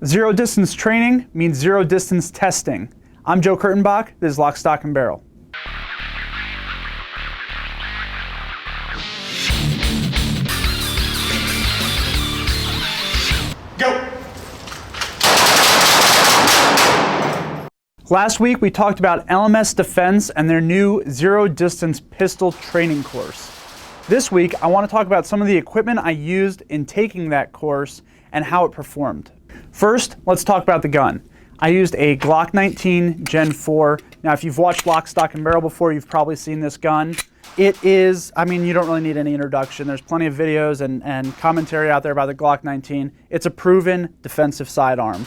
Zero distance training means zero distance testing. I'm Joe Kurtenbach, this is Lock, Stock, and Barrel. Go! Last week we talked about LMS Defense and their new zero distance pistol training course. This week I want to talk about some of the equipment I used in taking that course and how it performed. First, let's talk about the gun. I used a Glock 19 Gen 4. Now, if you've watched Lock, Stock, and Barrel before, you've probably seen this gun. It is, you don't really need any introduction. There's plenty of videos and commentary out there about the Glock 19. It's a proven defensive sidearm.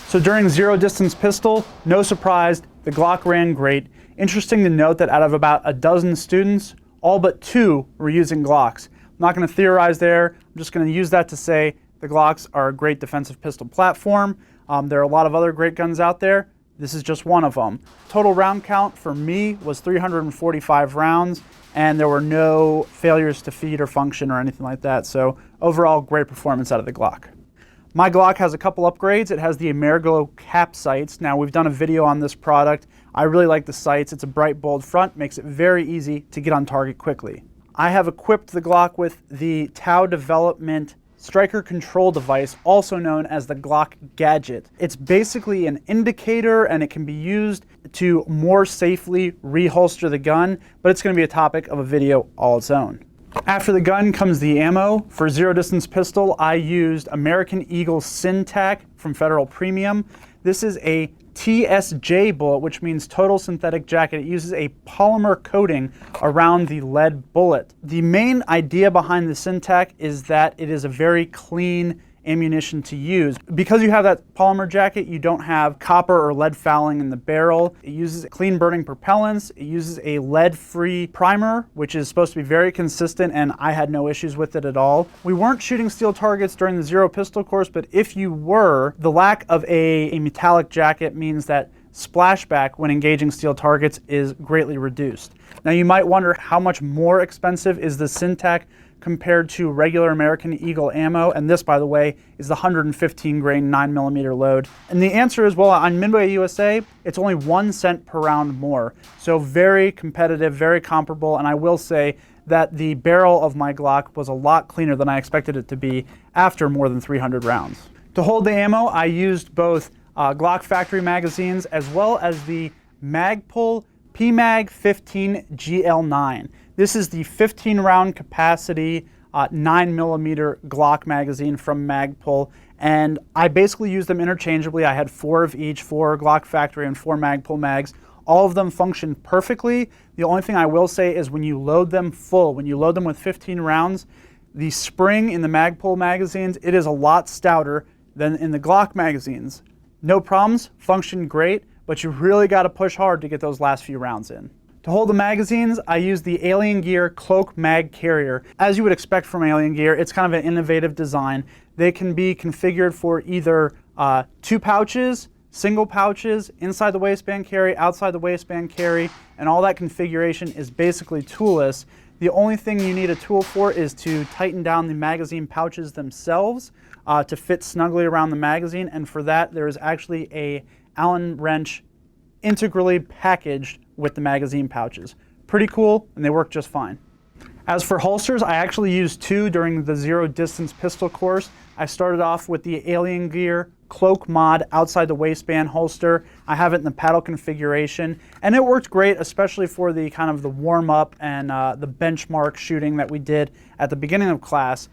So during zero distance pistol, no surprise, the Glock ran great. Interesting to note that out of about a dozen students, all but 2 were using Glocks. I'm not going to theorize there. I'm just going to use that to say the Glocks are a great defensive pistol platform. There are a lot of other great guns out there. This is just one of them. Total round count for me was 345 rounds, and there were no failures to feed or function or anything like that. So overall, great performance out of the Glock. My Glock has a couple upgrades. It has the Ameriglow cap sights. Now, we've done a video on this product. I really like the sights. It's a bright, bold front, makes it very easy to get on target quickly. I have equipped the Glock with the Tau Development striker control device, also known as the Glock Gadget. It's basically an indicator and it can be used to more safely reholster the gun, but it's going to be a topic of a video all its own. After the gun comes the ammo. For zero distance pistol, I used American Eagle Syntac from Federal Premium. This is a TSJ bullet, which means total synthetic jacket. It uses a polymer coating around the lead bullet. The main idea behind the Syntac is that it is a very clean ammunition to use. Because you have that polymer jacket, you don't have copper or lead fouling in the barrel. It uses clean burning propellants. It uses a lead-free primer, which is supposed to be very consistent, and I had no issues with it at all. We weren't shooting steel targets during the zero pistol course, but if you were, the lack of a metallic jacket means that splashback when engaging steel targets is greatly reduced. Now you might wonder, how much more expensive is the Syntac compared to regular American Eagle ammo? And this, by the way, is the 115 grain 9mm load. And the answer is, well, on Midway USA, it's only 1 cent per round more. So very competitive, very comparable, and I will say that the barrel of my Glock was a lot cleaner than I expected it to be after more than 300 rounds. To hold the ammo, I used both Glock factory magazines as well as the Magpul PMag 15 GL9. This is the 15 round capacity 9mm Glock magazine from Magpul, and I basically used them interchangeably. I had 4 of each, 4 Glock factory and 4 Magpul mags. All of them function perfectly. The only thing I will say is when you load them full, when you load them with 15 rounds, the spring in the Magpul magazines, it is a lot stouter than in the Glock magazines. No problems, function great, but you really got to push hard to get those last few rounds in. To hold the magazines, I used the Alien Gear Cloak Mag Carrier. As you would expect from Alien Gear, it's kind of an innovative design. They can be configured for either 2 pouches, single pouches, inside the waistband carry, outside the waistband carry, and all that configuration is basically toolless. The only thing you need a tool for is to tighten down the magazine pouches themselves to fit snugly around the magazine, and for that there is actually a Allen wrench integrally packaged with the magazine pouches. Pretty cool, and they work just fine. As for holsters, I actually used 2 during the zero distance pistol course. I started off with the Alien Gear Cloak Mod outside the waistband holster. I have it in the paddle configuration, and it worked great, especially for the kind of the warm-up and the benchmark shooting that we did at the beginning of class.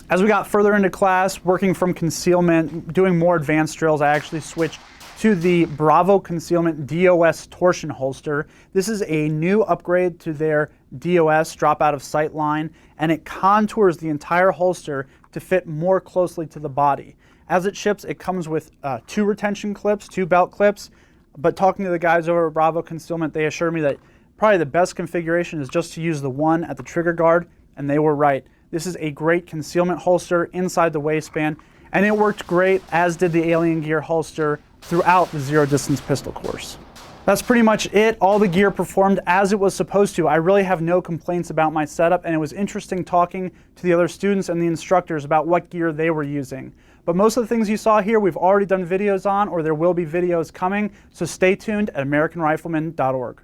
As we got further into class, working from concealment, doing more advanced drills, I actually switched to the Bravo Concealment DOS Torsion holster. This is a new upgrade to their DOS drop out of sight line, and it contours the entire holster to fit more closely to the body. As it ships, it comes with 2 retention clips, 2 belt clips, but talking to the guys over at Bravo Concealment, they assured me that probably the best configuration is just to use the one at the trigger guard, and they were right. This is a great concealment holster inside the waistband, and it worked great, as did the Alien Gear holster throughout the zero distance pistol course. That's pretty much it. All the gear performed as it was supposed to. I really have no complaints about my setup, and it was interesting talking to the other students and the instructors about what gear they were using. But most of the things you saw here, we've already done videos on, or there will be videos coming, so stay tuned at AmericanRifleman.org.